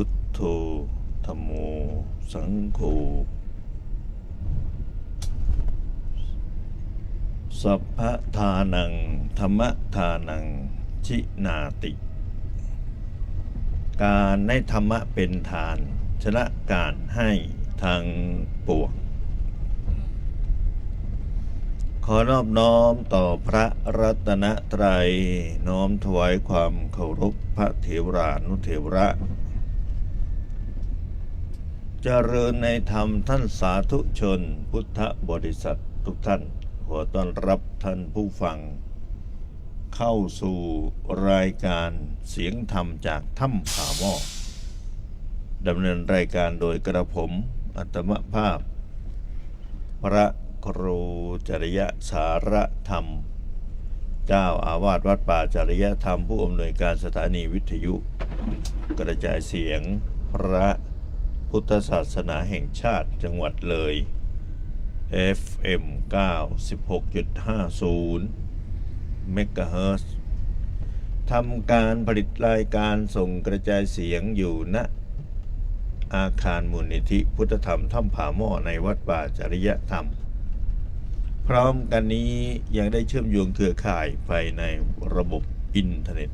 พุทโธธัมโมสังโฆสัพพทานังธรรมทานังชินาติ การให้ธรรมะเป็นทานชนะการให้ทางปวงขอนอบน้อมต่อพระรัตนตรัยน้อมถวายความเคารพพระเถรานุเถระเจริญในธรรมท่านสาธุชนพุทธบริษัททุกท่านขอต้อนรับท่านผู้ฟังเข้าสู่รายการเสียงธรรมจากถ้ำผาหม้อดำเนินรายการโดยกระผมอัตมภาพพระครูจริยสารธรรมเจ้าอาวาสวัดป่าจริยธรรมผู้อำนวยการสถานีวิทยุกระจายเสียงพระพุทธศาสนาแห่งชาติจังหวัดเลย FM 96.50 เมกะเฮิรตซ์ทำการผลิตรายการส่งกระจายเสียงอยู่ณอาคารมูลนิธิพุทธธรรมถ้ำผาหม้อในวัดป่าจริยธรรมพร้อมกันนี้ยังได้เชื่อมโยงเครือข่ายภายในระบบอินเทอร์เน็ต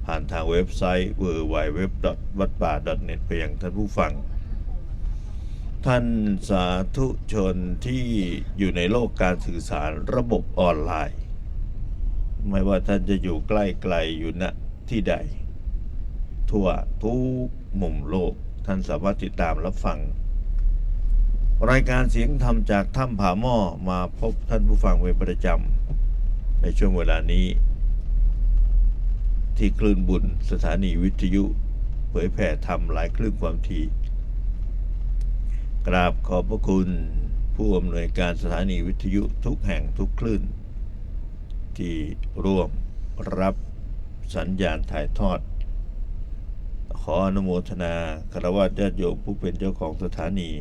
ผ่านทางเว็บไซต์ www.wadpa.net ไปยังท่านผู้ฟังท่านสาธุชนที่อยู่ในโลกการสื่อสารระบบออนไลน์ไม่ว่าท่านจะอยู่ใกล้ไกลอยู่ณที่ใดทั่วทุกมุมโลกท่านสามารถติดตามรับฟังรายการเสียงธรรมจากถ้ำผาหม้อมาพบท่านผู้ฟังเป็นประจำในช่วงเวลานี้ที่คลื่นบุญสถานีวิทยุเผยแผ่ธรรมหลายคลื่นความถี่กราบขอบพระคุณผู้อำนวยการสถานีวิทยุทุกแห่งทุกคลื่นที่ร่วมรับสัญญาณถ่ายทอดขออนุโมทนาคฤหัสถ์ญาติโยมผู้เป็นเจ้าของสถานี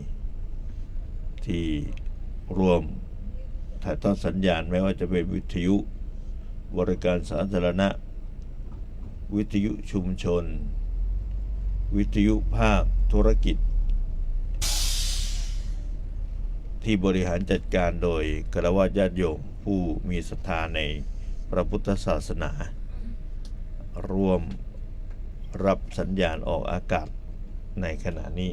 ที่ร่วมถ่ายทอดสัญญาณไม่ว่าจะเป็นวิทยุบริการสาธารณะวิทยุชุมชนวิทยุภาคธุรกิจที่บริหารจัดการโดยคฤหัสถ์ญาติโยมผู้มีศรัทธาในพระพุทธศาสนาร่วมรับสัญญาณออกอากาศในขณะนี้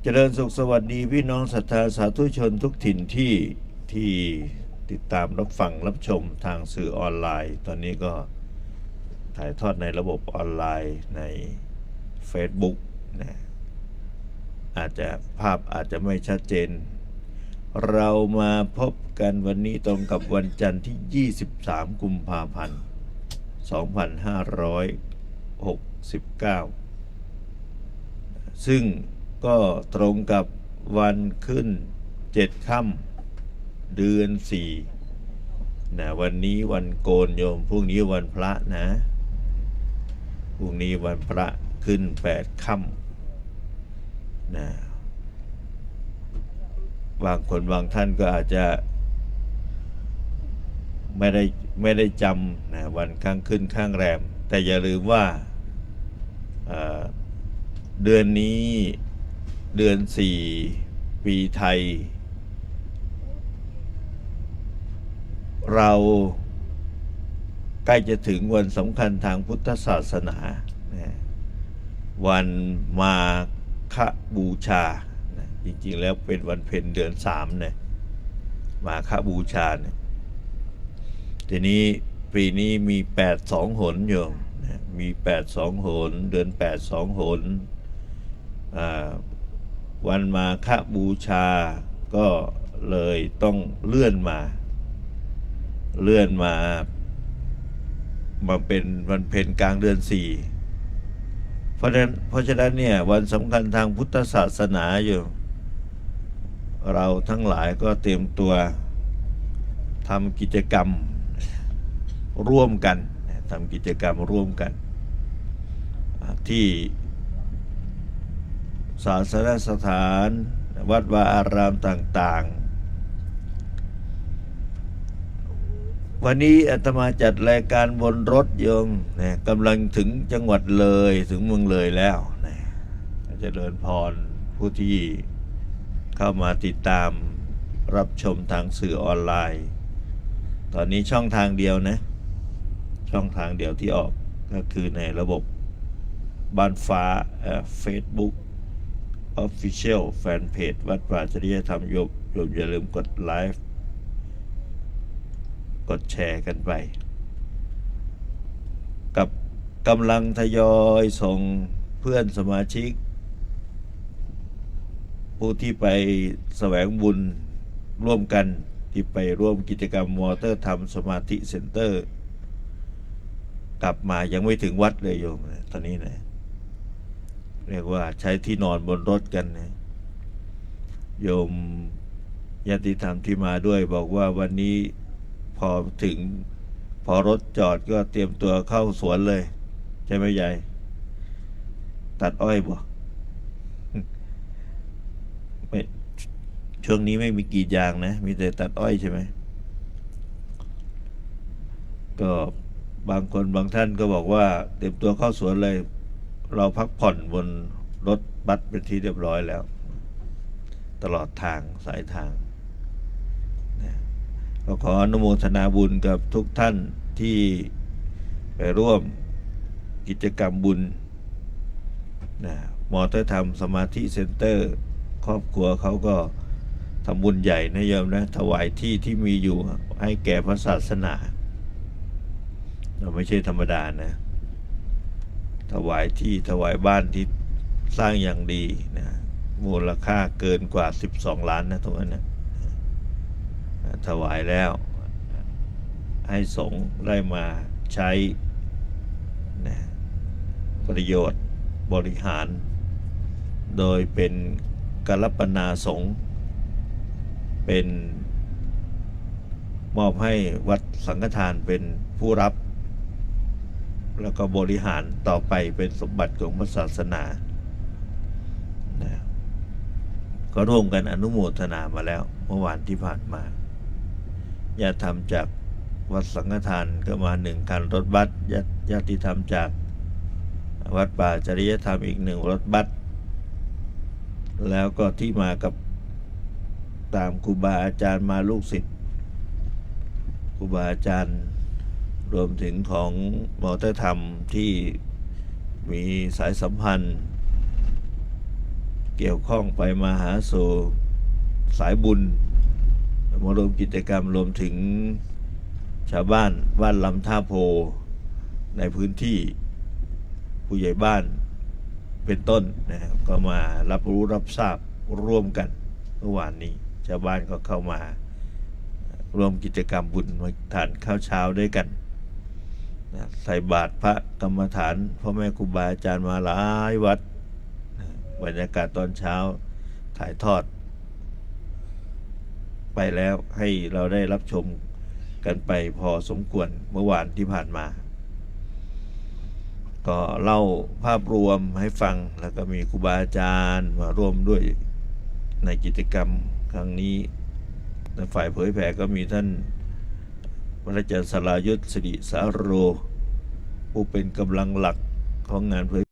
เจริญสุขสวัสดีพี่น้องศรัทธาสาธุชนทุกถิ่นที่ติดตามรับฟังรับชมทางสื่อออนไลน์ตอนนี้ก็ถ่ายทอดในระบบออนไลน์ใน Facebook นะอาจจะภาพอาจจะไม่ชัดเจนเรามาพบกันวันนี้ตรงกับวันจันทร์ที่23กุมภาพันธ์2569ซึ่งก็ตรงกับวันขึ้น7ค่ำเดือน4นะวันนี้วันโกนโยมพรุ่งนี้วันพระนะพรุ่งนี้วันพระขึ้น8ค่ำนะบางคนบางท่านก็อาจจะไม่ได้จำนะวันข้างขึ้นข้างแรมแต่อย่าลืมว่าเดือนนี้เดือน4ปีไทยเราใกล้จะถึงวันสำคัญทางพุทธศาสนานะวันมาฆบูชานะจริงๆแล้วเป็นวันเพ็ญเดือน3นะมาฆบูชานะทีนี้ปีนี้มี8 2 หนโยมนะมี8 2 หนเดือน8 2 หนวันมาฆบูชาก็เลยต้องเลื่อนมาเป็นวันเพ็ญกลางเดือน4เพราะฉะนั้นเนี่ยวันสำคัญทางพุทธศาสนาอยู่เราทั้งหลายก็เตรียมตัวทำกิจกรรมร่วมกันที่ศาสนสถานวัดวาอารามต่างๆ วันนี้อาตมาจัดรายการบนรถโยมนะกำลังถึงจังหวัดเลยถึงเมืองเลยแล้วนะเจริญพรผู้ที่เข้ามาติดตามรับชมทางสื่อออนไลน์ ตอนนี้ช่องทางเดียวนะช่องทางเดียวที่ออกก็คือในระบบบ้านฟ้าFacebook Official Fanpage วัดป่าจริยธรรมโยมอย่าลืมกดไลฟ์กดแชร์กันไปกับกำลังทยอยส่งเพื่อนสมาชิกผู้ที่ไปแสวงบุญร่วมกันที่ไปร่วมกิจกรรมวอเตอร์ธรรมสมาธิเซ็นเตอร์กลับมายังไม่ถึงวัดเลยโยมตอนนี้นะเรียกว่าใช้ที่นอนบนรถกันนะโยมญาติธรรมที่มาด้วยบอกว่าวันนี้พอรถจอดก็เตรียมตัวเข้าสวนเลยใช่ไหมยายตัดอ้อยบ่ไม่ช่วงนี้ไม่มีกรีดยางนะมีแต่ตัดอ้อยใช่ไหมก็บางคนบางท่านก็บอกว่าเตรียมตัวเข้าสวนเลยเราพักผ่อนบนรถบัสเป็นที่เรียบร้อยแล้วตลอดทางสายทางก็ขออนุโมทนาบุญกับทุกท่านที่ไปร่วมกิจกรรมบุญนะมอเตอร์ธรรมสมาธิเซ็นเตอร์ครอบครัวเขาก็ทำบุญใหญ่นะโยมนะถวายที่ที่มีอยู่ให้แก่พระศาสนาเราไม่ใช่ธรรมดานะถวายที่ถวายบ้านที่สร้างอย่างดีนะมูลค่าเกินกว่า12 ล้านนะตรงนั้นนะถวายแล้วให้สงฆ์ได้มาใช้นะประโยชน์บริหารโดยเป็นกัลปนาสงฆ์เป็นมอบให้วัดสังฆทานเป็นผู้รับแล้วก็บริหารต่อไปเป็นสมบัติของพระศาสนานะก็ร่วมกันอนุโมทนามาแล้วเมื่อวานที่ผ่านมาญาติธรรมจากวัดสังฆทานก็มา1 คันรถบัสญาติธรรมจากวัดป่าจริยธรรมอีก1 รถบัสแล้วก็ที่มากับตามครูบาอาจารย์มาลูกศิษย์ครูบาอาจารย์รวมถึงของมอเตอร์ธรรมที่มีสายสัมพันธ์เกี่ยวข้องไปมาหาสู่สายบุญมารวมกิจกรรมรวมถึงชาวบ้านลำท่าโพในพื้นที่ผู้ใหญ่บ้านเป็นต้นนะครับก็มารับรู้รับทราบร่วมกันเมื่อวานนี้ชาวบ้านก็เข้ามาร่วมกิจกรรมบุญมาทานข้าวเช้าด้วยกันนะใส่บาตรพระกรรมฐานพ่อแม่ครูบาอาจารย์มาหลายวัดนะบรรยากาศตอนเช้าถ่ายทอดไปแล้วให้เราได้รับชมกันไปพอสมควรเมื่อวานที่ผ่านมาก็เล่าภาพรวมให้ฟังแล้วก็มีครูบาอาจารย์มาร่วมด้วยในกิจกรรมครั้งนี้ในฝ่ายเผยแผ่ก็มีท่านพระอาจารย์สรายุทธสิริสาโรผู้เป็นกำลังหลักของงานเผย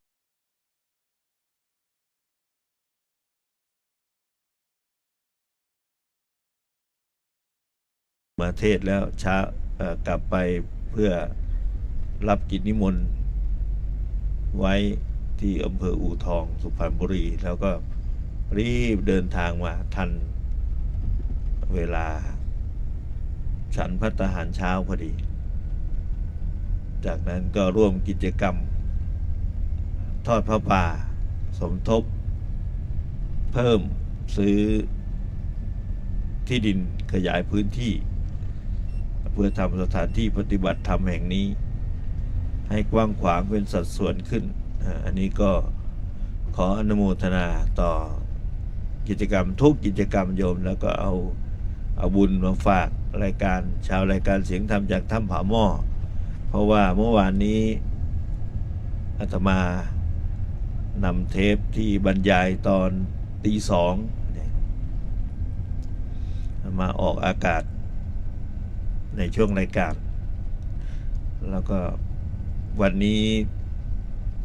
มาเทศแล้วช้ากลับไปเพื่อรับกิจนิมนต์ไว้ที่อำเภออู่ทองสุพรรณบุรีแล้วก็รีบเดินทางมาทันเวลาฉันภัตตาหารเช้าพอดีจากนั้นก็ร่วมกิจกรรมทอดพระป่าสมทบเพิ่มซื้อที่ดินขยายพื้นที่เพื่อทำสถานที่ปฏิบัติธรรมแห่งนี้ให้กว้างขวางเป็นสัดส่วนขึ้นอันนี้ก็ขออนุโมทนาต่อกิจกรรมทุกกิจกรรมโยมแล้วก็เอาบุญมาฝากรายการชาวรายการเสียงธรรมจากถ้ำผาหม้อเพราะว่าเมื่อวานนี้อาตมานำเทปที่บรรยายตอนตี 2มาออกอากาศ ในช่วงรายการ แล้วก็วันนี้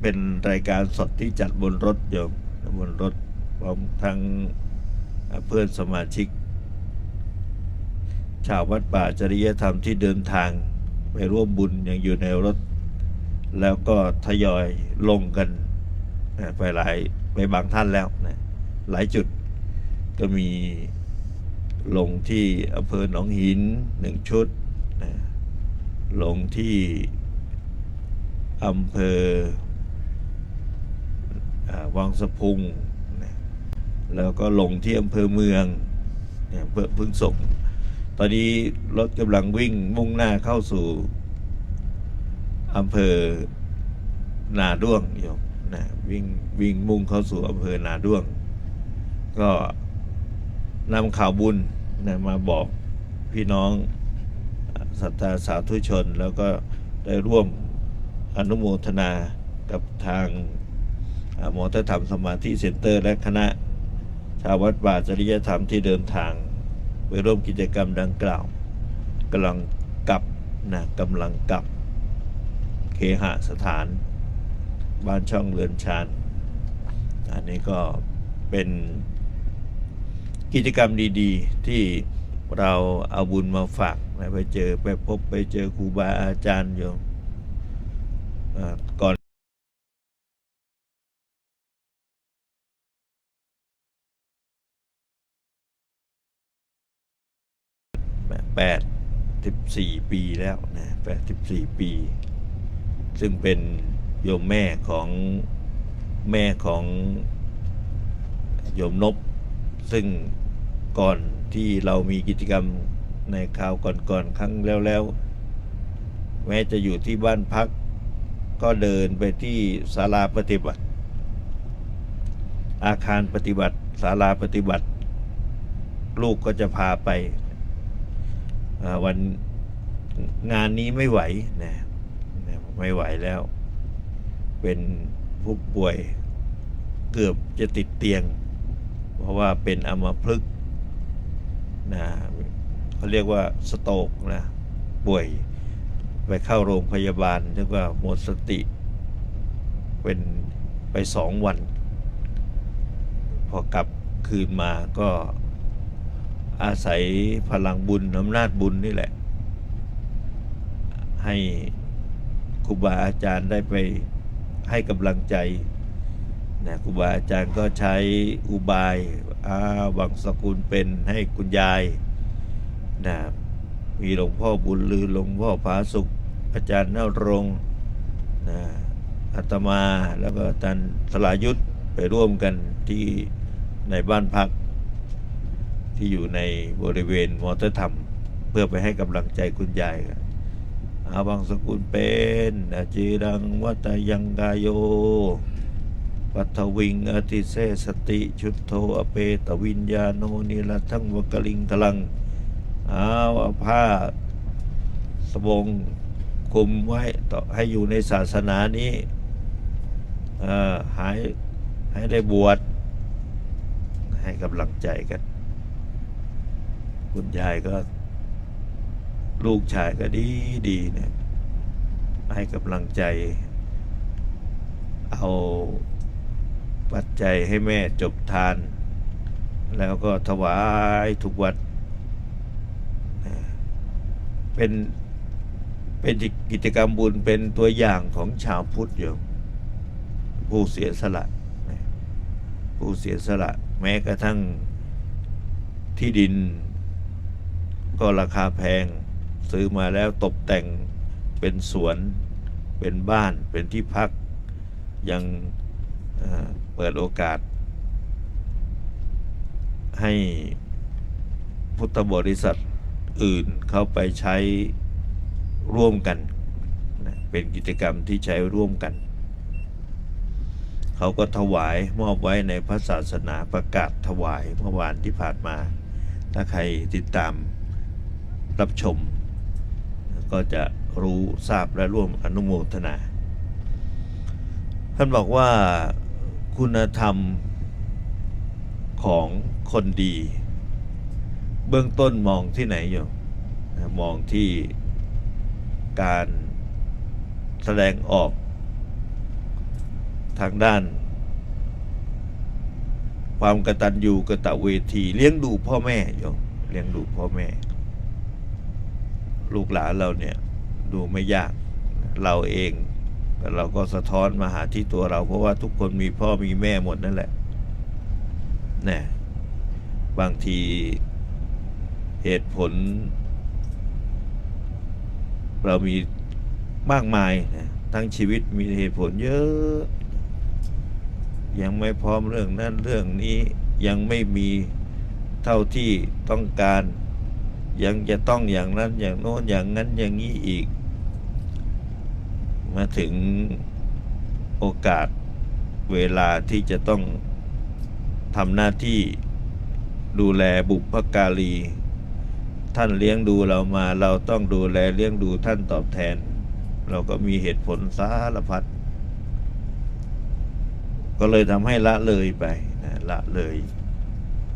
เป็นรายการสดที่จัดบนรถโยมบนรถพร้อมทั้งเพื่อนสมาชิกชาววัดป่าจริยธรรมที่เดินทางไปร่วมบุญยังอยู่ในรถ แล้วก็ทยอยลงกันไปบางท่านแล้วนะหลายจุดก็มีลงที่อำเภอหนองหิน1 ชุดนะลงที่อำเภอวังสะพุงนะแล้วก็ลงที่อำเภอเมืองเนี่ยเพิ่งส่งตอนนี้รถกำลังวิ่งมุ่งหน้าเข้าสู่อำเภอนาด้วงโยมนะวิ่งมุ่งเข้าสู่อำเภอนาด้วงก็นำข่าวบุญนะมาบอกพี่น้องศรัทธาสาธุชนแล้วก็ได้ร่วมอนุโมทนากับทางมอเตอร์ธรรมสมาธิเซ็นเตอร์และคณะชาววัดป่าจริยธรรมที่เดินทางไปร่วมกิจกรรมดังกล่าวกำลังกลับเคหสถานบ้านช่องเรือนชานอันนี้ก็เป็นกิจกรรมดีๆที่เราเอาบุญมาฝากไปเจอครูบาอาจารย์โยมก่อน84 ปีแล้วนะ84 ปีซึ่งเป็นโยมแม่ของโยมนบซึ่งก่อนที่เรามีกิจกรรมในคราวก่อนครั้งแล้วแม้จะอยู่ที่บ้านพักก็เดินไปที่ศาลาปฏิบัติอาคารปฏิบัติศาลาปฏิบัติลูกก็จะพาไปวันงานนี้ไม่ไหวนะไม่ไหวแล้วเป็นผู้ป่วยเกือบจะติดเตียงเพราะว่าเป็นอัมพฤกษ์นะเขาเรียกว่าสโตรกนะป่วยไปเข้าโรงพยาบาลเรียกว่าหมดสติเป็นไป2 วันพอกลับคืนมาก็อาศัยพลังบุญอำนาจบุญนี่แหละให้ครูบาอาจารย์ได้ไปให้กำลังใจนะครูบาอาจารย์ก็ใช้อุบายวังสกุลเป็นให้คุณยายนะมีหลวงพ่อบุญลือหลวงพ่อผาสุขอาจารย์นรงค์นะอาตมาแล้วก็อาจารย์สลายุทธไปร่วมกันที่ในบ้านพักที่อยู่ในบริเวณมอเตอร์ธรรมเพื่อไปให้กำลังใจคุณยายวังสกุลเป็นจีรังวัตยังกายโยปัทวิงอติเสสติชุดโทอเปตวิญญาโนนิรัทั้งวกลิงทลังเอาผ้าสบงคุมไว้ต่อให้อยู่ในศาสนานี้ให้ได้บวชให้กำลังใจกันคุณยายก็ลูกชายก็ดีเนี่ยให้กำลังใจเอาปัจจัยให้แม่จบทานแล้วก็ถวายทุกวัดเป็นกิจกรรมบุญเป็นตัวอย่างของชาวพุทธอยู่ผู้เสียสละแม้กระทั่งที่ดินก็ราคาแพงซื้อมาแล้วตกแต่งเป็นสวนเป็นบ้านเป็นที่พักยังเปิดโอกาสให้พุทธบริษัทอื่นเข้าไปใช้ร่วมกันนะเป็นกิจกรรมที่ใช้ร่วมกันเขาก็ถวายมอบไว้ในพระศาสนาประกาศถวายเมื่อวานที่ผ่านมาถ้าใครติดตามรับชมก็จะรู้ทราบและร่วมอนุโมทนาท่านบอกว่าคุณธรรมของคนดีเบื้องต้นมองที่ไหนอยู่ มองที่การแสดงออกทางด้านความกตัญญูกตเวทีเลี้ยงดูพ่อแม่โยมเลี้ยงดูพ่อแม่ลูกหลานเราเนี่ยดูไม่ยากเราเองเราก็สะท้อนมาหาที่ตัวเราเพราะว่าทุกคนมีพ่อมีแม่หมดนั่นแหละเนี่ยบางทีเหตุผลเรามีมากมายนะทั้งชีวิตมีเหตุผลเยอะยังไม่พร้อมเรื่องนั้นเรื่องนี้ยังไม่มีเท่าที่ต้องการยังจะต้องอย่างนั้นอย่างโน้นอย่างนั้นอย่างนี้อีกมาถึงโอกาสเวลาที่จะต้องทำหน้าที่ดูแลบุพการีท่านเลี้ยงดูเรามาเราต้องดูแลเลี้ยงดูท่านตอบแทนเราก็มีเหตุผลสารพัดก็เลยทำให้ละเลยไปนะละเลย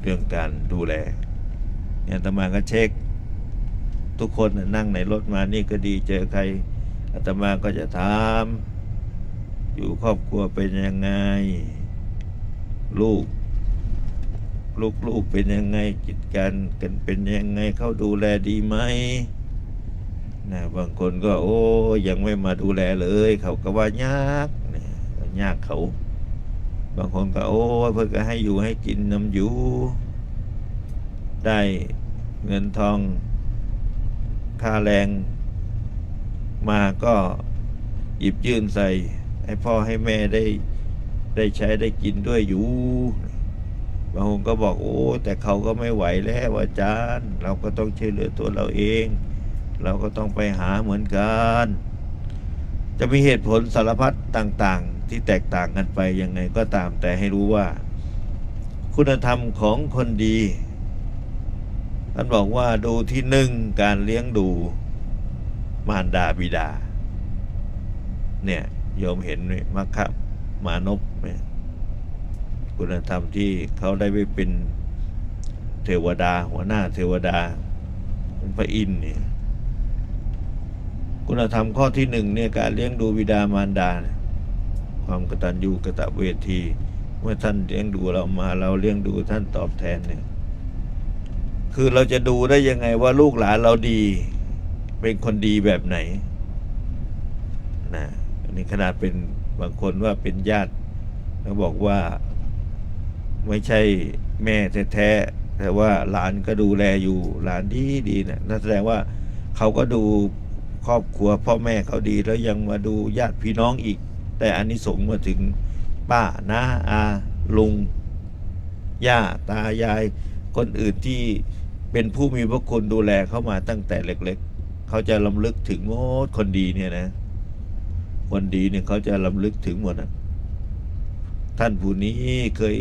เรื่องการดูแลเนี่ยอาตมาก็เช็คทุกคนนั่งในรถมานี่ก็ดีเจอใครอาตมาก็จะถามอยู่ครอบครัวเป็นยังไงลูกเป็นยังไงกิจการกันเป็นยังไงเขาดูแลดีไหมนะบางคนก็โอ้ยังไม่มาดูแลเลยเขาก็ว่ายากเนี่ยยากเขาบางคนก็โอ้เพื่อก็ให้อยู่ให้กินน้ำอยู่ได้เงินทองค่าแรงมาก็หยิบยื่นใส่ให้พ่อให้แม่ได้ใช้ได้กินด้วยอยู่บางคนก็บอกโอ้แต่เขาก็ไม่ไหวแล้วอาจารย์เราก็ต้องช่วยเหลือตัวเราเองเราก็ต้องไปหาเหมือนกันจะมีเหตุผลสารพัดต่างๆที่แตกต่างกันไปยังไงก็ตามแต่ให้รู้ว่าคุณธรรมของคนดีท่านบอกว่าดูที่หนึ่งการเลี้ยงดูมารดาบิดาเนี่ยโยมเห็นไหมมัคคะมานพเนี่ยคุณธรรมที่เขาได้ไปเป็นเทวดาหัวหน้าเทวดาเป็นพระอินทร์เนี่ยคุณธรรมข้อที่หนึ่งเนี่ยการเลี้ยงดูบิดามารดาความกตัญญูกตเวทีเมื่อท่านเลี้ยงดูเรามาเราเลี้ยงดูท่านตอบแทนเนี่ยคือเราจะดูได้ยังไงว่าลูกหลานเราดีเป็นคนดีแบบไหนนะอันนี้ขนาดเป็นบางคนว่าเป็นญาติเขาบอกว่าไม่ใช่แม่แท้ๆแต่ว่าหลานก็ดูแลอยู่หลานดีนะนั่นแสดงว่าเขาก็ดูครอบครัวพ่อแม่เขาดีแล้วยังมาดูญาติพี่น้องอีกแต่อานิสงส์มาถึงป้าน้าอาลุงย่าตายายคนอื่นที่เป็นผู้มีพระคุณดูแลเขามาตั้งแต่เล็กๆเขาจะรำลึกถึงหมดคนดีเนี่ยนะคนดีเนี่ยเขาจะรำลึกถึงหมดนะท่านผู้นี้เคย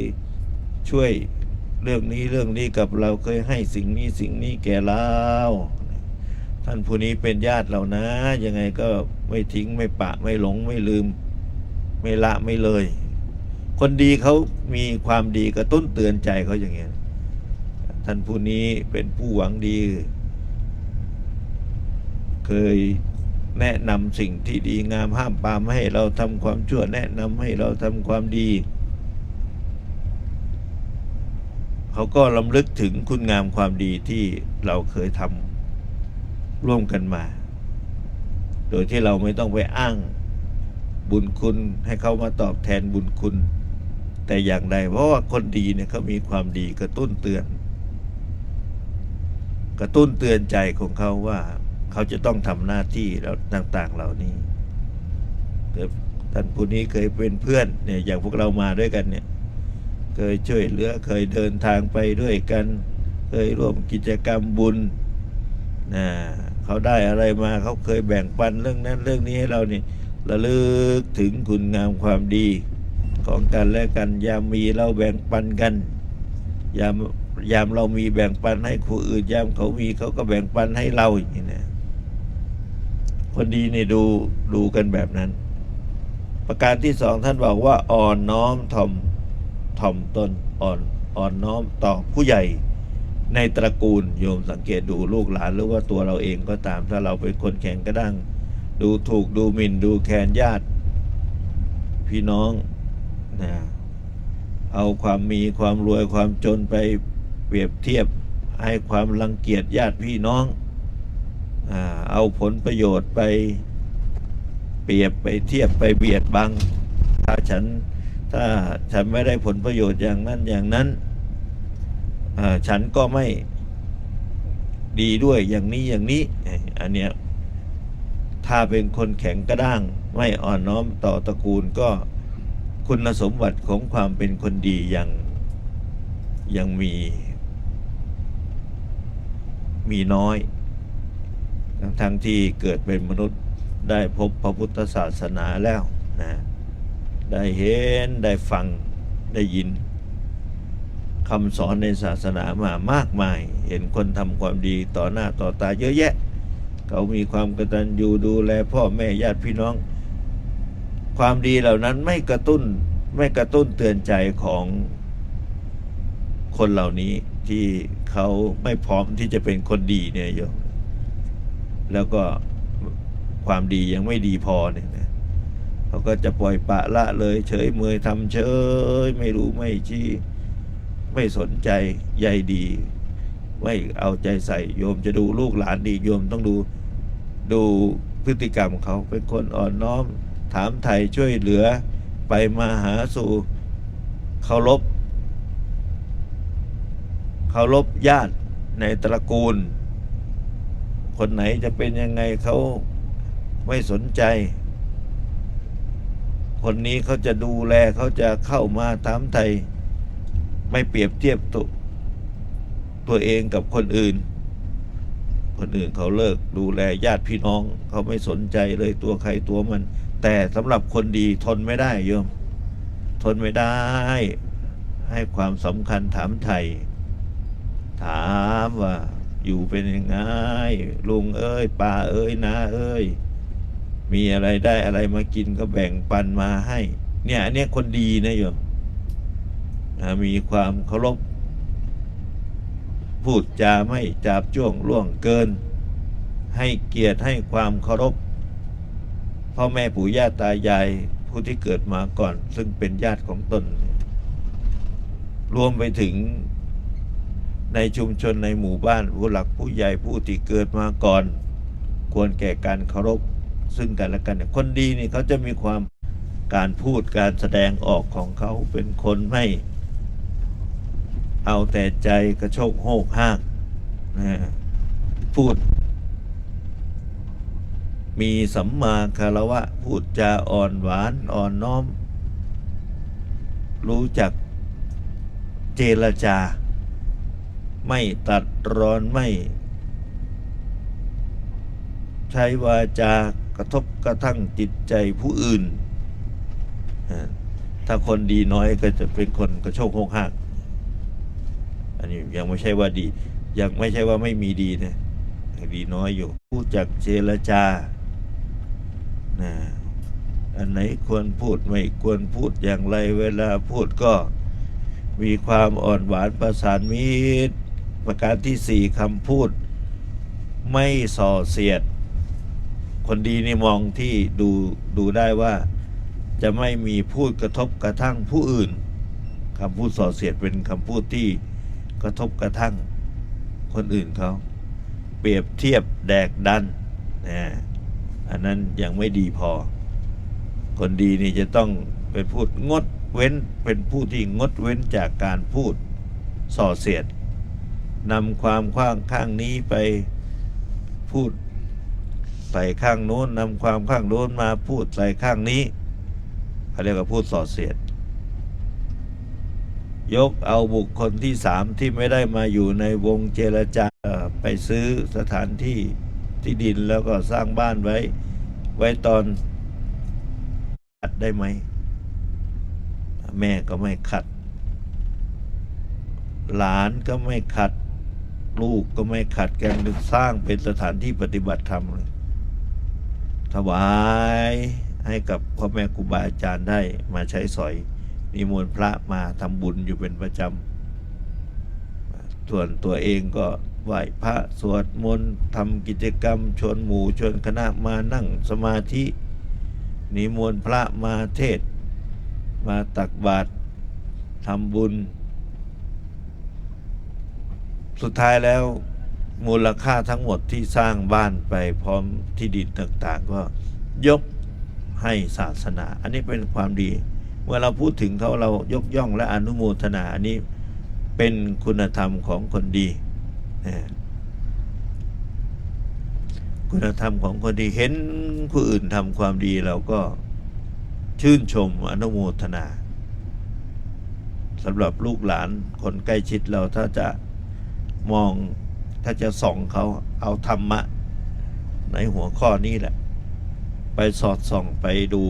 ช่วยเรื่องนี้กับเราเคยให้สิ่งนี้แก่เราท่านผู้นี้เป็นญาติเรานะยังไงก็ไม่ทิ้งไม่ปะไม่หลงไม่ลืมไม่ละไม่เลยคนดีเขามีความดีกระตุ้นเตือนใจเขาอย่างเงี้ยท่านผู้นี้เป็นผู้หวังดีเคยแนะนำสิ่งที่ดีงามห้ามปรามให้เราทำความชั่วแนะนำให้เราทำความดีเขาก็รำลึกถึงคุณงามความดีที่เราเคยทำร่วมกันมาโดยที่เราไม่ต้องไปอ้างบุญคุณให้เขามาตอบแทนบุญคุณแต่อย่างใดเพราะว่าคนดีเนี่ยเขามีความดีกระตุ้นเตือนใจของเขาว่าเขาจะต้องทำหน้าที่แล้วต่างๆเหล่านี้ท่านผู้นี้เคยเป็นเพื่อนเนี่ยอย่างพวกเรามาด้วยกันเนี่ยเคยช่วยเหลือเคยเดินทางไปด้วยกันเคยร่วมกิจกรรมบุญเขาได้อะไรมาเขาเคยแบ่งปันเรื่องนั้นเรื่องนี้ให้เรานี่ระลึกถึงคุณงามความดีของกันและกันยามมีเราแบ่งปันกันยามเรามีแบ่งปันให้ผู้อื่นยามเขามีเขาก็แบ่งปันให้เราอย่างนี้นะคนดีนี่ดูกันแบบนั้นประการที่สองท่านบอกว่าอ่อนน้อมถ่อมตนอ่อนน้อมต่อผู้ใหญ่ ในตระกูลโยมสังเกตดูลูกหลานหรือว่าตัวเราเองก็ตามถ้าเราเป็นคนแข็งกระด้างดูถูกดูหมิ่นดูแคลนญาติพี่น้องนะเอาความมีความรวยความจนไปเปรียบเทียบให้ความรังเกียจญาติพี่น้องเอาผลประโยชน์ไปเปรียบไปเทียบไปเบียดบังถ้าฉันไม่ได้ผลประโยชน์อย่างนั้นอย่างนั้นฉันก็ไม่ดีด้วยอย่างนี้อย่างนี้อันเนี้ยถ้าเป็นคนแข็งกระด้างไม่อ่อนน้อมต่อตระกูลก็คุณสมบัติของความเป็นคนดียังมีน้อยทั้งที่เกิดเป็นมนุษย์ได้พบพระพุทธศาสนาแล้วนะได้เห็นได้ฟังได้ยินคำสอนในศาสนามามากมายเห็นคนทำความดีต่อหน้าต่อตาเยอะแยะเขามีความกตัญญูดูแลพ่อแม่ญาติพี่น้องความดีเหล่านั้นไม่กระตุ้นเตือนใจของคนเหล่านี้ที่เขาไม่พร้อมที่จะเป็นคนดีเนี่ยโยมแล้วก็ความดียังไม่ดีพอเนี่ยนะเขาก็จะปล่อยปละละเลยเฉยเมยทำเฉยไม่รู้ไม่ชี้ไม่สนใจใยดีไม่เอาใจใส่โยมจะดูลูกหลานดีโยมต้องดูพฤติกรรมเขาเป็นคนอ่อนน้อมถามไถ่ช่วยเหลือไปมาหาสู่เคารพญาติในตระกูลคนไหนจะเป็นยังไงเขาไม่สนใจคนนี้เขาจะดูแลเขาจะเข้ามาถามไถ่ไม่เปรียบเทียบตัวเองกับคนอื่นเขาเลิกดูแลญาติพี่น้องเขาไม่สนใจเลยตัวใครตัวมันแต่สำหรับคนดีทนไม่ได้โยมทนไม่ได้ให้ความสำคัญถามไถ่ถามว่าอยู่เป็นยังไงลุงเอ้ยป้าเอ้ยน้าเอ้ยมีอะไรได้อะไรมากินก็แบ่งปันมาให้เนี่ยอันนี้คนดีนะโยมมีความเคารพพูดจาไม่จาบจ้วงล่วงเกินให้เกียรติให้ความเคารพพ่อแม่ปู่ย่าตายายผู้ที่เกิดมาก่อนซึ่งเป็นญาติของตนรวมไปถึงในชุมชนในหมู่บ้านผู้หลักผู้ใหญ่ผู้ที่เกิดมาก่อนควรแก่การเคารพซึ่งกันและกันคนดีนี่เขาจะมีความการพูดการแสดงออกของเขาเป็นคนไม่เอาแต่ใจกระโชกโหกห้างพูดมีสัมมาคารวะพูดจาอ่อนหวานอ่อนน้อมรู้จักเจรจาไม่ตัดรอนไม่ใช้วาจากระทบกระทั่งจิตใจผู้อื่นถ้าคนดีน้อยก็จะเป็นคนกระโชกโหกห้างอันนี้ยังไม่ใช่ว่าดียังไม่ใช่ว่าไม่มีดีนะดีน้อยอยู่รู้จักเจรจาอันไหนควรพูดไม่ควรพูดอย่างไรเวลาพูดก็มีความอ่อนหวานประสานมิตรประการที่สี่คำพูดไม่ส่อเสียดคนดีนี่มองที่ดูได้ว่าจะไม่มีพูดกระทบกระทั่งผู้อื่นคำพูดส่อเสียดเป็นคำพูดที่กระทบกระทั่งคนอื่นเขาเปรียบเทียบแดกดันอันนั้นยังไม่ดีพอคนดีนี่จะต้องเป็นพูดงดเว้นเป็นผู้ที่งดเว้นจากการพูดส่อเสียดนำความข้างนี้ไปพูดใส่ข้างโน้นนำความข้างโน้นมาพูดใส่ข้างนี้เขาเรียกว่าพูดส่อเสียดยกเอาบุคคลที่สามที่ไม่ได้มาอยู่ในวงเจรจาไปซื้อสถานที่ดินแล้วก็สร้างบ้านไว้ตอนขัดได้ไหมแม่ก็ไม่ขัดหลานก็ไม่ขัดลูกก็ไม่ขัดกันสร้างเป็นสถานที่ปฏิบัติธรรมเลยถวายให้กับพ่อแม่ครูบาอาจารย์ได้มาใช้สอยนิมนต์พระมาทำบุญอยู่เป็นประจำ ส่วนตัวเองก็ไหว้พระสวดมนต์ทำกิจกรรมชวนหมู่ชวนคณะมานั่งสมาธินิมนต์พระมาเทศน์มาตักบาตรทำบุญสุดท้ายแล้วมูลค่าทั้งหมดที่สร้างบ้านไปพร้อมที่ดินต่างๆก็ยกให้ศาสนาอันนี้เป็นความดีเมื่อเราพูดถึงเขาเรายกย่องและอนุโมทนาอันนี้เป็นคุณธรรมของคนดีคุณธรรมของคนดีเห็นผู้อื่นทำความดีเราก็ชื่นชมอนุโมทนาสำหรับลูกหลานคนใกล้ชิดเราถ้าจะมองถ้าจะส่องเขาเอาธรรมะในหัวข้อนี้แหละไปสอดส่องไปดู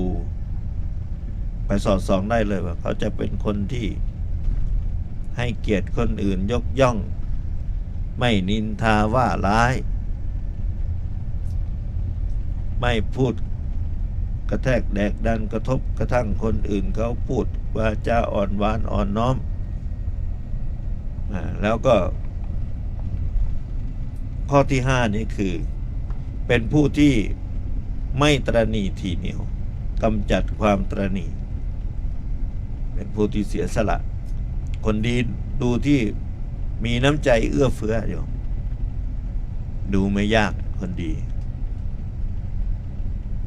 ไปสอดส่องได้เลยว่าเขาจะเป็นคนที่ให้เกียรติคนอื่นยกย่องไม่นินทาว่าร้ายไม่พูดกระแทกแดกดันกระทบกระทั่งคนอื่นเขาพูดว่าจะอ่อนหวานอ่อนน้อมแล้วก็ข้อที่5นี้คือเป็นผู้ที่ไม่ตระหนี่ทีเหนียวกำจัดความตระหนี่เป็นผู้ที่เสียสละคนดีดูที่มีน้ำใจเอื้อเฟื้ออยู่ดูไม่ยากคนดี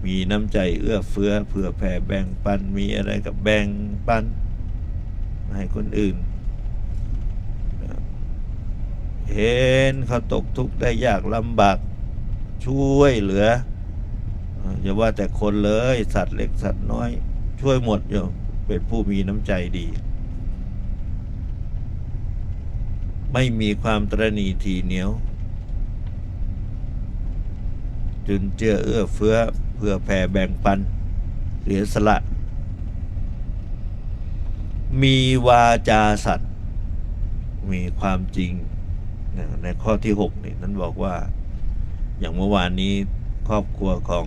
มีน้ำใจเอื้อเฟื้อเผื่อแผ่แบ่งปันมีอะไรกับแบ่งปันให้คนอื่นเห็นเขาตกทุกข์ได้ยากลำบากช่วยเหลืออย่าว่าแต่คนเลยสัตว์เล็กสัตว์น้อยช่วยหมดอยู่เป็นผู้มีน้ำใจดีไม่มีความตระหนี่ทีเหนียวจุนเจือเอื้อเฟื้อเพื่อแผ่แบ่งปันเสียสละมีวาจาสัตย์มีความจริงในข้อที่6นี่นั้นบอกว่าอย่างเมื่อวานนี้ครอบครัวของ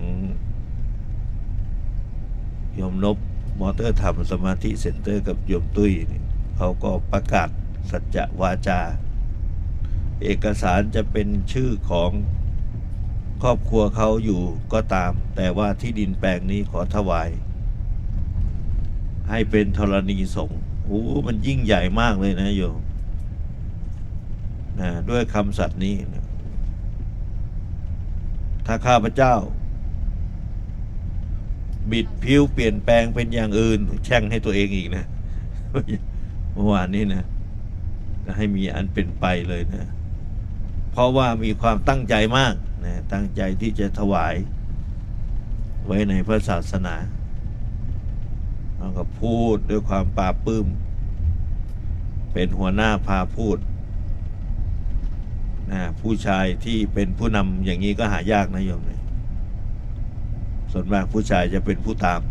โยมนพมอเตอร์ธรรมสมาธิเซ็นเตอร์กับโยมตุ้ยเขาก็ประกาศสัจจะวาจาเอกสารจะเป็นชื่อของครอบครัวเขาอยู่ก็ตามแต่ว่าที่ดินแปลงนี้ขอถวายให้เป็นธรณีสงฆ์โอ้มันยิ่งใหญ่มากเลยนะโยมด้วยคำสัตย์นี้ถ้าข้าพเจ้าบิดผิวเปลี่ยนแปลงเป็นอย่างอื่นแช่งให้ตัวเองอีกนะเมื่อวานนี้นะให้มีอันเป็นไปเลยนะเพราะว่ามีความตั้งใจมากนะตั้งใจที่จะถวายไว้ในพระศาสนาแล้วก็พูดด้วยความปราบปลื้มเป็นหัวหน้าพาพูดผู้ชายที่เป็นผู้นำอย่างนี้ก็หายากนะโยมเนี่ยส่วนมากผู้ชายจะเป็นผู้ตาม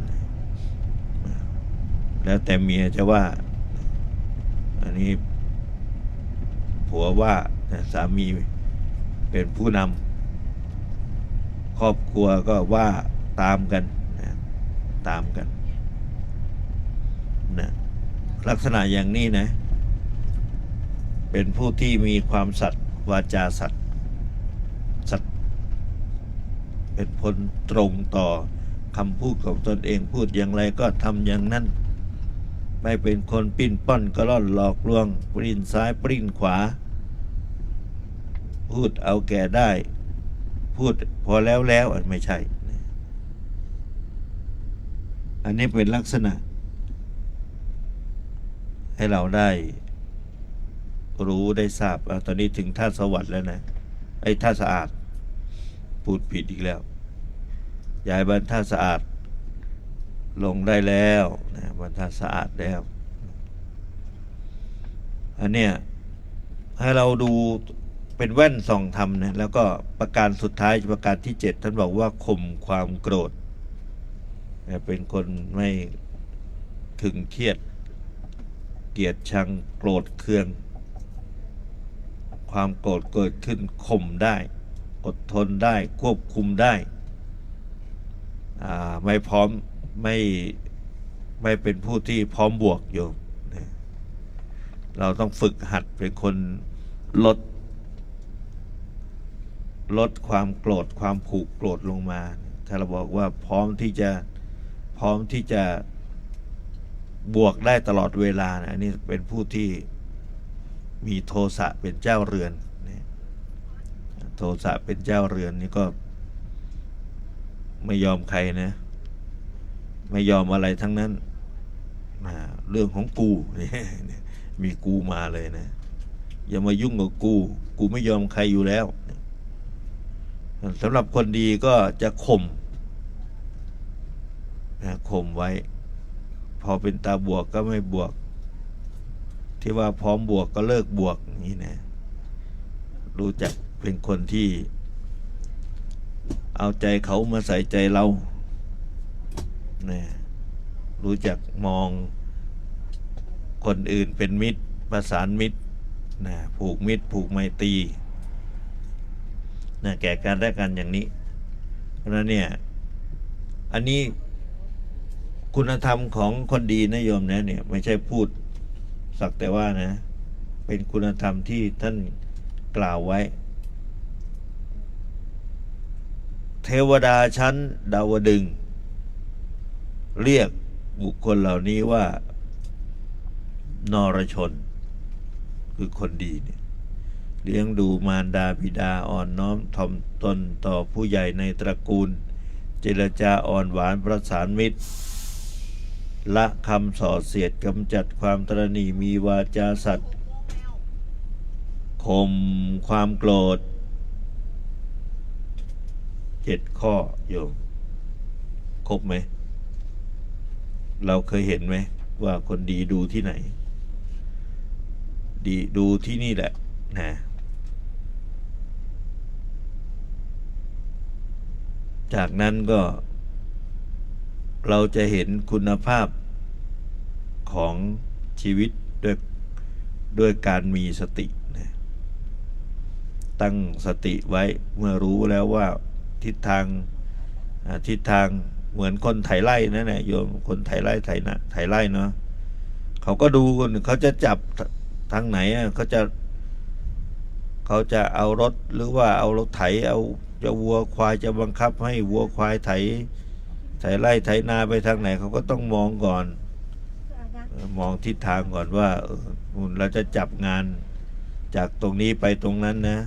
แล้วแต่เมียจะว่าอันนี้ผัวว่าสามีเป็นผู้นำครอบครัวก็ว่าตามกันตามกันนะลักษณะอย่างนี้นะเป็นผู้ที่มีความสัตย์วาจาสัตย์เป็นคนตรงต่อคำพูดของตนเองพูดอย่างไรก็ทำอย่างนั้นไม่เป็นคนปิ้นป้อนกระล่อนหลอกลวงปริ้นซ้ายปริ้นขวาพูดเอาแก่ได้พูดพอแล้วไม่ใช่อันนี้เป็นลักษณะให้เราได้รู้ได้ทราบตอนนี้ถึงท่าสวัสดิ์แล้วนะไอ้ท่าสะอาดพูดผิดอีกแล้วย้ายบรรทัดสะอาดลงได้แล้วนะบรรทัดสะอาดแล้วอันเนี้ยให้เราดูเป็นแว่นส่องธรรมนะแล้วก็ประการสุดท้ายประการที่7ท่านบอกว่าข่มความโกรธเป็นคนไม่ขึงเครียดเกลียดชังโกรธเคืองความโกรธเกิดขึ้นข่มได้อดทนได้ควบคุมได้ไม่พร้อมไม่เป็นผู้ที่พร้อมบวกโยมเราต้องฝึกหัดเป็นคน ลดความโกรธความผูกโกรธลงมาถ้าเราบอกว่าพร้อมที่จะบวกได้ตลอดเวลานะนี่เป็นผู้ที่มีโทสะเป็นเจ้าเรือนโทสะเป็นเจ้าเรือนนี่ก็ไม่ยอมใครนะไม่ยอมอะไรทั้งนั้นเรื่องของกูนี่มีกูมาเลยนะอย่ามายุ่งกับกูไม่ยอมใครอยู่แล้วสำหรับคนดีก็จะข่มไว้พอเป็นตาบวกก็ไม่บวกที่ว่าพร้อมบวกก็เลิกบวกอย่างนี้นะรู้จักเป็นคนที่เอาใจเขามาใส่ใจเรานะรู้จักมองคนอื่นเป็นมิตรประสานมิตรนะผูกมิตรผูกไมตรีนะแก่กันและกันอย่างนี้เพราะนั้นเนี่ยอันนี้คุณธรรมของคนดีนะโยมนะเนี่ยไม่ใช่พูดสักแต่ว่านะเป็นคุณธรรมที่ท่านกล่าวไว้เทวดาชั้นดาวดึงส์เรียกบุคคลเหล่านี้ว่านรชนคือคนดีเนี่ยเลี้ยงดูมารดาบิดาอ่อนน้อมถ่อมตนต่อผู้ใหญ่ในตระกูลเจรจาอ่อนหวานประสานมิตรละคำส่อเสียดกำจัดความตระหนี่มีวาจาสัตย์ข่มความโกรธ7 ข้อโยมครบไหมเราเคยเห็นไหมว่าคนดีดูที่ไหนดีดูที่นี่แหละนะจากนั้นก็เราจะเห็นคุณภาพของชีวิตด้วยการมีสตินะตั้งสติไว้เมื่อรู้แล้วว่าทิศทางเหมือนคนไถไร่นั่นแหละโยมคนไถไร่ไถไร่เนาะเขาก็ดูเขาจะจับทางไหนเขาจะเอารถหรือว่าเอารถไถเอาจะวัวควายจะบังคับให้วัวควายไถไร่ไถนาไปทางไหนเขาก็ต้องมองก่อนมองทิศทางก่อนว่าเราจะจับงานจากตรงนี้ไปตรงนั้นนะ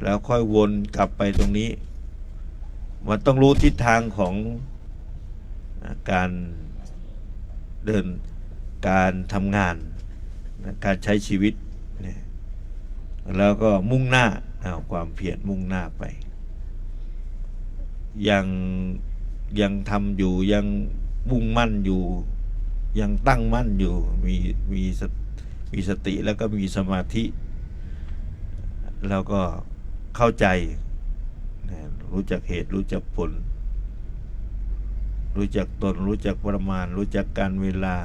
แล้วค่อยวนกลับไปตรงนี้มันต้องรู้ทิศทางของการเดินการทำงานการใช้ชีวิตแล้วก็มุ่งหน้าความเพียรมุ่งหน้าไปยังทำอยู่ยังมุ่งมั่นอยู่ยังตั้งมั่นอยู่มีสติแล้วก็มีสมาธิแล้วก็เข้าใจรู้จักเหตุรู้จักผลรู้จักตนรู้จักประมาณรู้จักการเวลา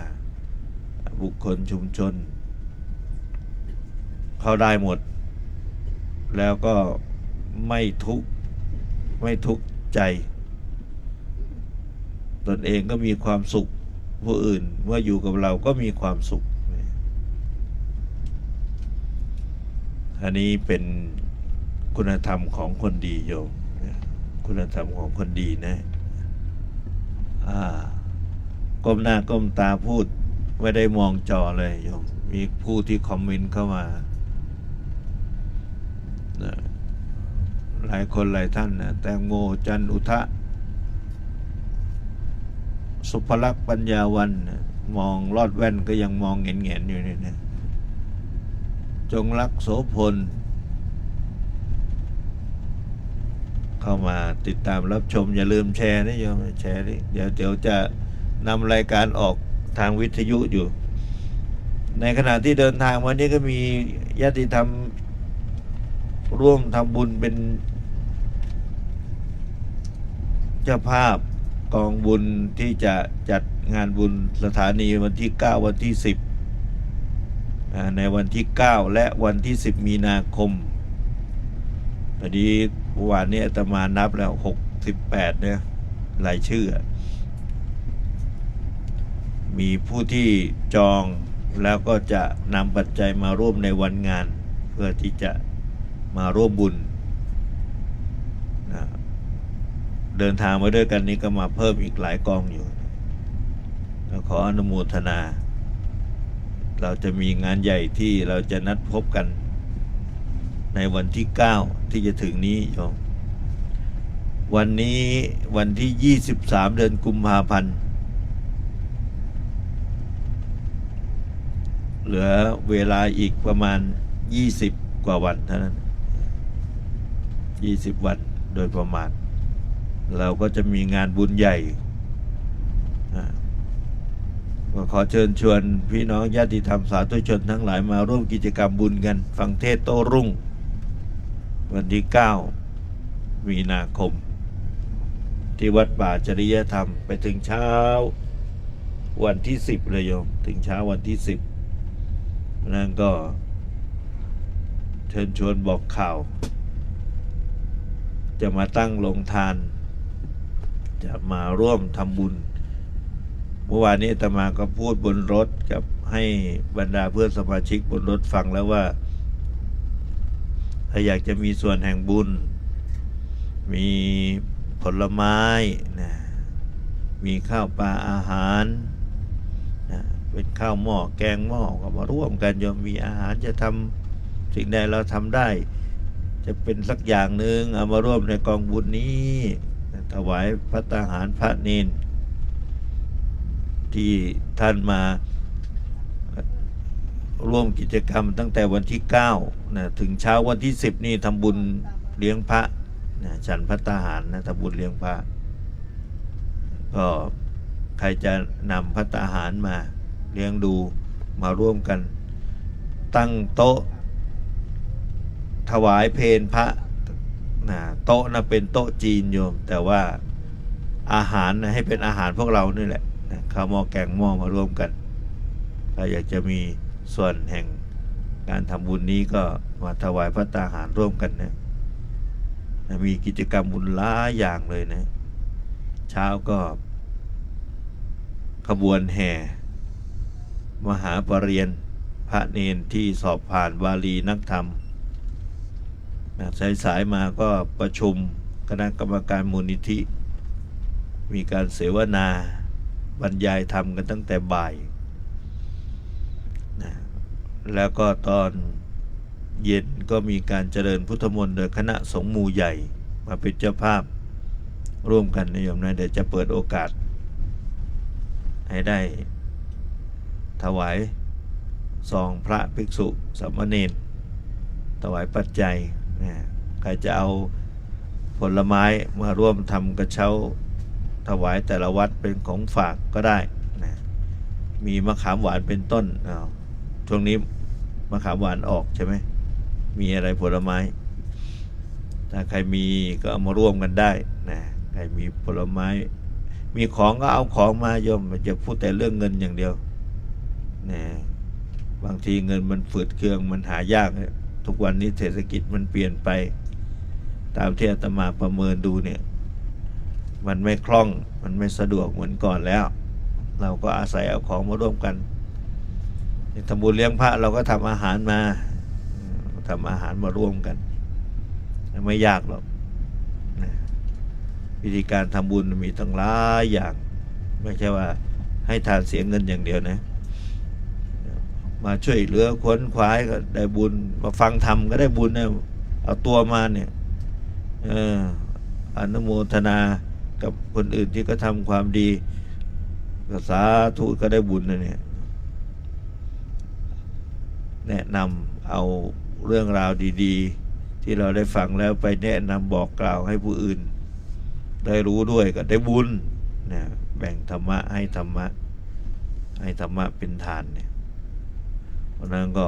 บุคคลชุมชนเข้าได้หมดแล้วก็ไม่ทุกข์ใจตนเองก็มีความสุขผู้อื่นเมื่ออยู่กับเราก็มีความสุขอันนี้เป็นคุณธรรมของคนดีโยมคุณธรรมของคนดีนะก้มหน้าก้มตาพูดไม่ได้มองจอเลยโยมมีผู้ที่คอมเมนต์เข้ามาหลายคนหลายท่านนะแตงโมจันอุทะสุภลักษณ์ปัญญาวันมองลอดแว่นก็ยังมองเงียนๆอยู่นี่นะจงรักโสพลเข้ามาติดตามรับชมอย่าลืมแชร์นะโยมแชร์ดิเดี๋ยวจะนำรายการออกทางวิทยุอยู่ในขณะที่เดินทางวันนี้ก็มีญาติธรรมร่วมทำบุญเป็นเจ้าภาพกองบุญที่จะจัดงานบุญสถานีวันที่9วันที่10ในวันที่9และวันที่10มีนาคมพอดีวันนี้อาตมานับแล้ว68เนี่ยรายชื่อมีผู้ที่จองแล้วก็จะนำปัจจัยมาร่วมในวันงานเพื่ พื่อที่จะมาร่วมบุญนะเดินทางมาด้วยกันนี้ก็มาเพิ่มอีกหลายกองอยู่ขออนุโมทนา เราจะมีงานใหญ่ที่เราจะนัดพบกันในวันที่9ที่จะถึงนี้โยมวันนี้วันที่23เดือนกุมภาพันธ์เหลือเวลาอีกประมาณ20กว่าวันเท่านั้น20วันโดยประมาณเราก็จะมีงานบุญใหญ่ก็ขอเชิญชวนพี่น้องญาติธรรมสาธุชนทั้งหลายมาร่วมกิจกรรมบุญกันฟังเทศน์โต้รุ่งวันที่9มีนาคมที่วัดป่าจริยธรรมไปถึงเช้าวันที่10เลยโยมถึงเช้าวันที่10นั่นก็เชิญชวนบอกข่าวจะมาตั้งโรงทานจะมาร่วมทำบุญเมื่อวานนี้อาตมาก็พูดบนรถกับให้บรรดาเพื่อนสมาชิกบนรถฟังแล้วว่าถ้าอยากจะมีส่วนแห่งบุญมีผลไม้นะมีข้าวปลาอาหารนะเป็นข้าวหม้อแกงหม้อก็มาร่วมกันโยมมีอาหารจะทำสิ่งใดเราทำได้จะเป็นสักอย่างหนึ่งเอามาร่วมในกองบุญนี้ถวายภัตตาหารพระเนนที่ท่านมาร่วมกิจกรรมตั้งแต่วันที่9นะถึงเช้าวันที่10นี่ทำบุญเลี้ยงพระนะฉันภัตตาหารนะทำบุญเลี้ยงพระก็ใครจะนำภัตตาหารมาเลี้ยงดูมาร่วมกันตั้งโต๊ะถวายเพลพระนะโต๊ะนะเป็นโต๊ะจีนโยมแต่ว่าอาหารนะให้เป็นอาหารพวกเรานี่แหละนะข้าวหม้อแกงหม้อมาร่วมกันถ้าอยากจะมีส่วนแห่งการทำบุญนี้ก็มาถวายภัตตาหารร่วมกันนะมีกิจกรรมบุญหลายอย่างเลยนะเช้าก็ขบวนแห่มหาปรริญญาพระเนนที่สอบผ่านวาลีนักธรรมสายๆมาก็ประชุมคณะกรรมการมูลนิธิมีการเสวนาบรรยายธรรมกันตั้งแต่บ่ายนะแล้วก็ตอนเย็นก็มีการเจริญพุทธมนต์โดยคณะสงฆ์หมู่ใหญ่มาเป็นเจ้าภาพร่วมกันในโยมนะเดี๋ยวจะเปิดโอกาสให้ได้ถวายซองพระภิกษุสามเณรถวายปัจจัยใครจะเอาผลไม้มาร่วมทำกระเช้าถวายแต่ละวัดเป็นของฝากก็ได้นะมีมะขามหวานเป็นต้นช่วงนี้มะขามหวานออกใช่ไหมมีอะไรผลไม้ถ้าใครมีก็เอามาร่วมกันได้นะใครมีผลไม้มีของก็เอาของมาโยมจะพูดแต่เรื่องเงินอย่างเดียวนะบางทีเงินมันฝืดเคืองมันหายากทุกวันนี้เศรษฐกิจมันเปลี่ยนไปตามที่อาตมาประเมินดูเนี่ยมันไม่คล่องมันไม่สะดวกเหมือนก่อนแล้วเราก็อาศัยเอาของมาร่วมกันทำบุญเลี้ยงพระเราก็ทำอาหารมาร่วมกันไม่ยากหรอกนะวิธีการทำบุญมีตั้งหลายอย่างไม่ใช่ว่าให้ทานเสียเงินอย่างเดียวนะมาช่วยเหลือขวนขวายก็ได้บุญมาฟังธรรมก็ได้บุญนะเอาตัวมาเนี่ยอนุโมทนากับคนอื่นที่ก็ทำความดีก็สาธุก็ได้บุญนะเนี่ยแนะนำเอาเรื่องราวดีๆที่เราได้ฟังแล้วไปแนะนำบอกกล่าวให้ผู้อื่นได้รู้ด้วยก็ได้บุญนะแบ่งธรรมะให้ธรรมะเป็นทานเนี่ยเพราะนั้นก็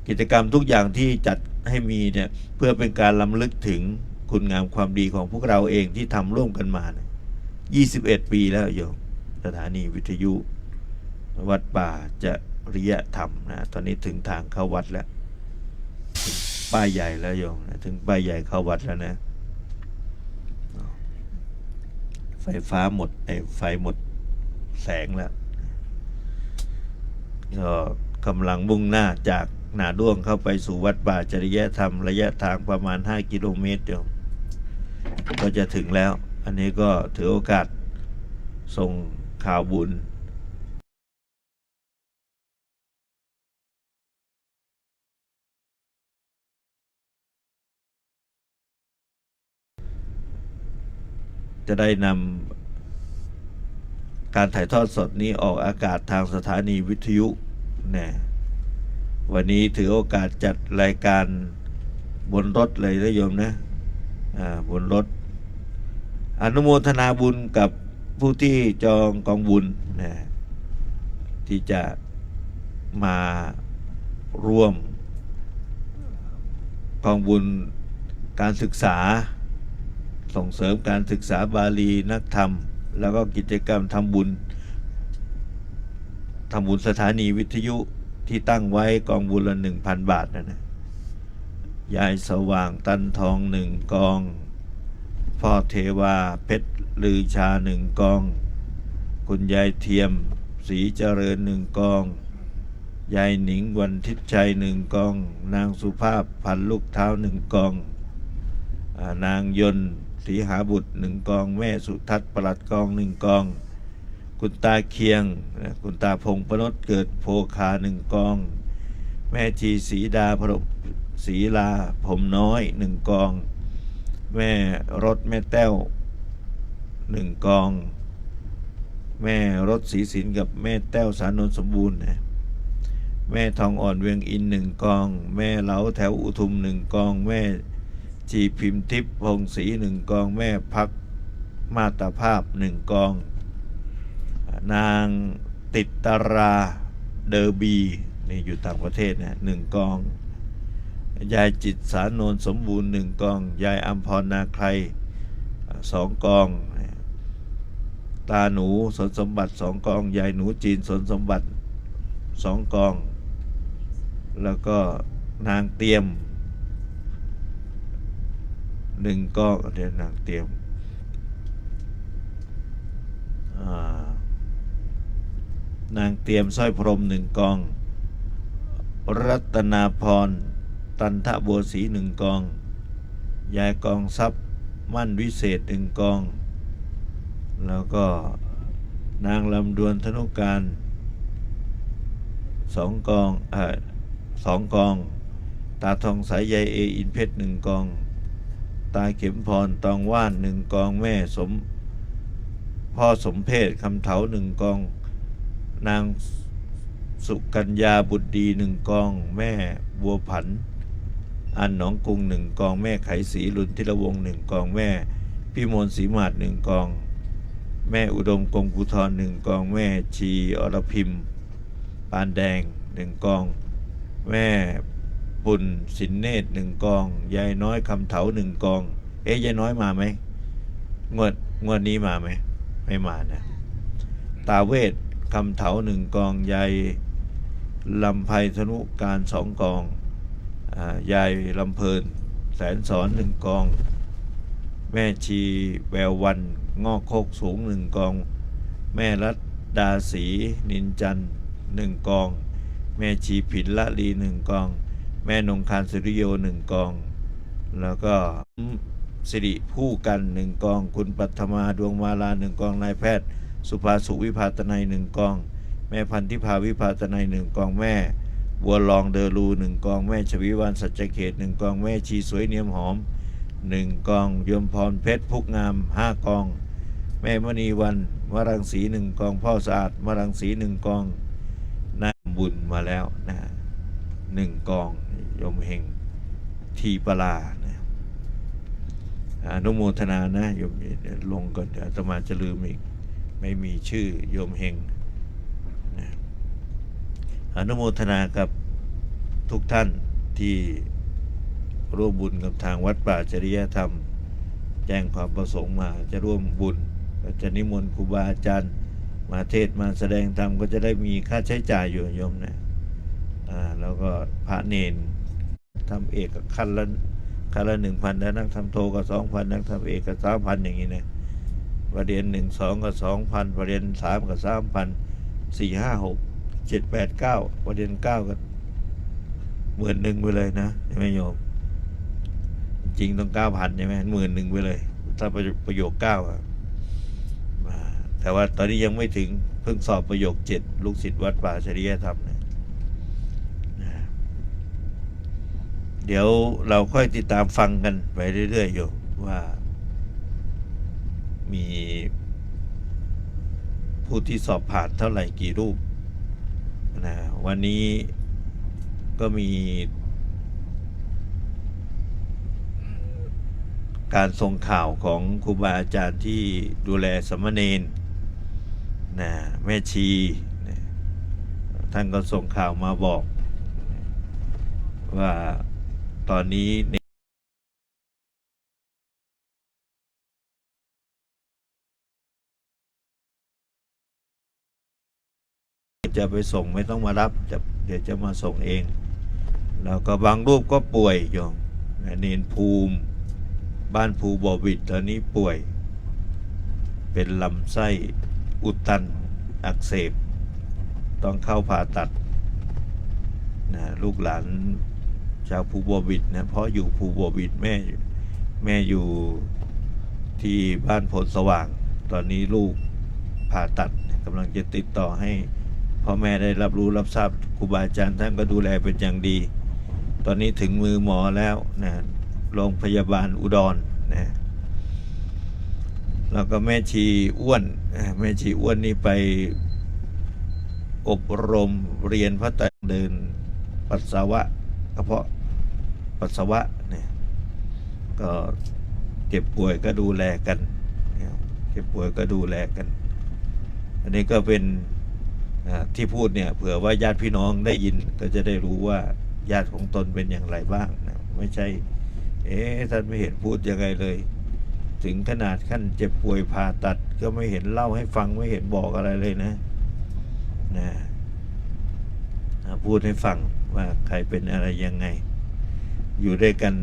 กิจกรรมทุกอย่างที่จัดให้มีเนี่ยเพื่อเป็นการรำลึกถึงคุณงามความดีของพวกเราเองที่ทำร่วมกันมา21 ปีแล้วโยมสถานีวิทยุวัดป่าจริยธรรมนะตอนนี้ถึงทางเข้าวัดแล้วถึงป้ายใหญ่แล้วโยมนะถึงป้ายใหญ่เข้าวัดแล้วนะไฟฟ้าหมดไฟหมดแสงแล้วก็กำลังมุ่งหน้าจาก นาด้วงเข้าไปสู่วัดป่าจริยธรรมระยะทางประมาณ5 กิโลเมตรเดียวก็จะถึงแล้ว อันนี้ก็ถือโอกาสส่งข่าวบุญจะได้นำการถ่ายทอดสดนี้ออกอากาศทางสถานีวิทยุนะวันนี้ถือโอกาสจัดรายการบนรถเลยนะโยมนะบนรถอนุโมทนาบุญกับผู้ที่จองกองบุญนะที่จะมาร่วมกองบุญการศึกษาส่งเสริมการศึกษาบาลีนักธรรมแล้วก็กิจกรรมทำบุญสถานีวิทยุที่ตั้งไว้กองบุญละ 1,000 บาทนะยายสว่างตันทอง1 กองพ่อเทวาเพชรลือชา1 กองคุณยายเทียมศรีเจริญ1 กองยายหนิงวันทิศชัย1 กองนางสุภาพพันลูกเท้า1 กองนางยนต์ศรีหาบุตร1 กองแม่สุทัศน์ประหลัดกอง1 กองคุณตาเคียงคุณตาพงษ์พนตเกิดโพคา1 กองแม่ชีศรีดาพรหมศรีลาผมน้อย1 กองแม่รถแม่แต้ว1 กองแม่รถศรีสินกับแม่แต้วสานนท์สมบูรณ์นะแม่ทองอ่อนเวียงอิน1 กองแม่เหลาแถวอุทุม1 กองแม่จีพิมพ์ทิพย์พงศรี1 กองแม่พักมาตาภาพ1 กองนางติดตราเดอร์บีนี่อยู่ต่างประเทศนะ1 กองยายจิตสานนท์สมบูรณ์1 กองยายอัมพรนาใคร2 กองตาหนูสนสมบัติ2 กองยายหนูจีนสนสมบัติ2 กองแล้วก็นางเตรียม1 กองเดี๋ยวนางเตรียมนางเตรียมสร้อยพรหม1 กองรัตนาพรตันทะบัวศรี1 กองยายกองทรัพย์มั่นวิเศษ1 กองแล้วก็นางลำดวนธนุการ2 กอง2 กองตาทองสายใยเออินเพชร1 กองตาเข็มพรตองว่าน1 กองแม่พ่อสมเพศคำเถา1 กองนางสุกัญญาบุตรดี1 กองแม่บัวผันอันหนองกรุง1 กองแม่ไขศรีลุนทิรวงศ์1 กองแม่พิมลศรีมาศ1 กองแม่อุดมกงกุธร1 กองแม่ชีอรพิมปานแดง1 กองแม่ปุ่นสินเนตร1 กองยายน้อยคำเถา1 กองยายน้อยมาไหมงวดนี้มาไหมไม่มานะตาเวทคำเถา1 กองยายลำไพธนุการ2 กองยายลำเพลินแสนสอน1 กองแม่ชีแวววันงอกโคกสูง1 กองแม่รัตดาศรีนินจันทร์1 กองแม่ชีผินละลี1 กองแม่นงคารสุริโย1 กองแล้วก็สิริผู้กัน1 กองคุณปัทมาดวงมาลา1 กองนายแพทย์สุภาสุวิภาตนัย1 กองแม่พันธิภาวิภาตนัย1 กองแม่บัวลองเดอรู1 กองแม่ชวิวันสัจเขต1 กองแม่ชีสวยเนียมหอม1 กองยมพรเพชรพุกงาม5 กองแม่มณีวันวรังสี1 กองพ่อสะอาดวรังสี1 กองนายบุญมาแล้วนะ1 กองยมเฮงทีปลานะอนุโมทนานะโยมลงก่อนเดี๋ยวอาตมาจะลืมอีกไม่มีชื่อโยมเฮงนะอนุโมทนากับทุกท่านที่ร่วมบุญกับทางวัดป่าจริยธรรมแจ้งความประสงค์มาจะร่วมบุญจะนิมนต์ครูบาอาจารย์มาเทศมาแสดงธรรมก็จะได้มีค่าใช้จ่ายอยู่โยมนะแล้วก็พระเนนทำเอกคันละ 1,000แล้วนักทำโทก็ 2,000 นักทำเอกก็ 3,000 อย่างนี้นะประเด็น1 2ก็ 2,000ประเด็น3ก็ 3,000 4 5 6 7 8 9ประเด็น9ก็ 10,000ไปเลยนะใช่ไหมโยมจริงต้อง9,000ใช่ไหม10,000ไปเลยถ้าประโยค9อ่ะแต่ว่าตอนนี้ยังไม่ถึงเพิ่งสอบประโยค7ลูกศิษย์วัดป่าจริยธรรมนะเดี๋ยวเราค่อยติดตามฟังกันไปเรื่อยๆโยมว่ามีผู้ที่สอบผ่านเท่าไหร่กี่รูปนะวันนี้ก็มีการส่งข่าวของครูบาอาจารย์ที่ดูแลสามเณรนะแม่ชีนะท่านก็ส่งข่าวมาบอกว่าตอนนี้จะไปส่งไม่ต้องมารับเดี๋ยวจะมาส่งเองแล้วก็บางรูปก็ป่วยโยมเนนภูมิบ้านภูบ่อบิดตอนนี้ป่วยเป็นลำไส้อุดตันอักเสบต้องเข้าผ่าตัดนะลูกหลานชาวภูบ่อบิดนะเพราะอยู่ภูบ่อบิดแม่อยู่ที่บ้านโพนสว่างตอนนี้ลูกผ่าตัดกำลังจะติดต่อให้พ่อแม่ได้รับรู้รับทราบครูบาอาจารย์ท่านก็ดูแลเป็นอย่างดีตอนนี้ถึงมือหมอแล้วนะโรงพยาบาลอุดรนะแล้วก็แม่ชีอ้วนนี่ไปอบรมเรียนพระไตรเดินปัสสาวะกระเพาะปัสสาวะเนี่ยก็เจ็บป่วยก็ดูแลกันเจ็บป่วยก็ดูแลกันอันนี้ก็เป็นที่พูดเนี่ยเผื่อว่าญาติพี่น้องได้ยินก็จะได้รู้ว่าญาติของตนเป็นอย่างไรบ้างนะไม่ใช่ท่านไม่เห็นพูดยังไงเลยถึงขนาดขั้นเจ็บป่วยผ่าตัดก็ไม่เห็นเล่าให้ฟังไม่เห็นบอกอะไรเลยนะพูดให้ฟังว่าใครเป็นอะไรยังไงอยู่ด้วยกัน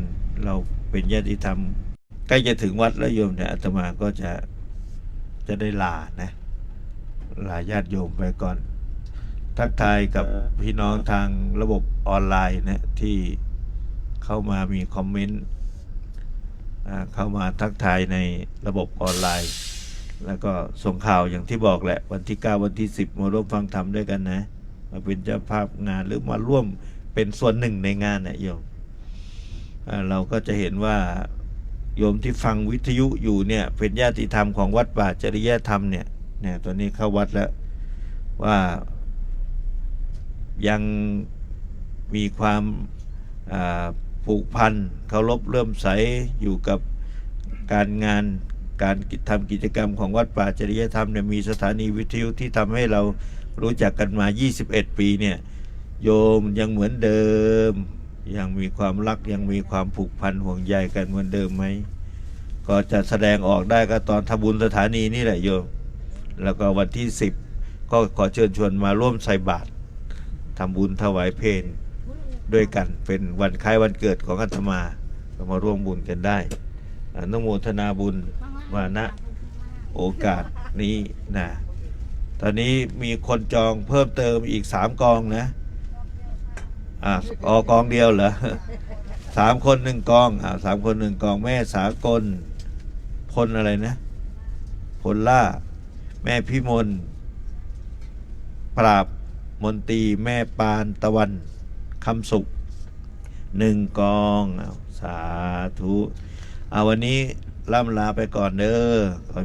เราเป็นญาติธรรมใกล้จะถึงวัดแล้วโยมเนี่ยอาตมาก็จะได้ลานะลาญาติโยมไปก่อนทักทายกับพี่น้องทางระบบออนไลน์นะที่เข้ามามีคอมเมนต์เข้ามาทักทายในระบบออนไลน์แล้วก็ส่งข่าวอย่างที่บอกแหละวันที่9วันที่10มาร่วมฟังธรรมด้วยกันนะมาเป็นเจ้าภาพงานหรือมาร่วมเป็นส่วนหนึ่งในงานนะโยมเราก็จะเห็นว่าโยมที่ฟังวิทยุอยู่เนี่ยเป็นญาติธรรมของวัดป่าจริยธรรมเนี่ยตอนนี้เข้าวัดแล้วว่ายังมีความผูกพันเคารพเลื่อมใสอยู่กับการทำกิจกรรมของวัดป่าจริยธรรมเนี่ยมีสถานีวิทยุที่ทำให้เรารู้จักกันมา21ปีเนี่ยโยมยังเหมือนเดิมยังมีความรักยังมีความผูกพันห่วงใยกันเหมือนเดิมไหมก็จะแสดงออกได้ก็ตอนทำบุญสถานีนี่แหละโยมแล้วก็วันที่10ก็ขอเชิญชวนมาร่วมใส่บาตรทำบุญถวายเพลด้วยกันเป็นวันคล้ายวันเกิดของอาตมาก็มาร่วมบุญกันได้อนุโมทนาบุญว่าณโอกาสนี้นะตอนนี้มีคนจองเพิ่มเติมอีก3 กองนะกองเดียวเหรอ3 คน1 กอง3 คน1 กองแม่สากลพลอะไรนะพลล่าแม่พิมลปราบมนตรีแม่ปานตะวันคำสุข1 กองสาธุวันนี้ล่ำลาไปก่อนเด้อ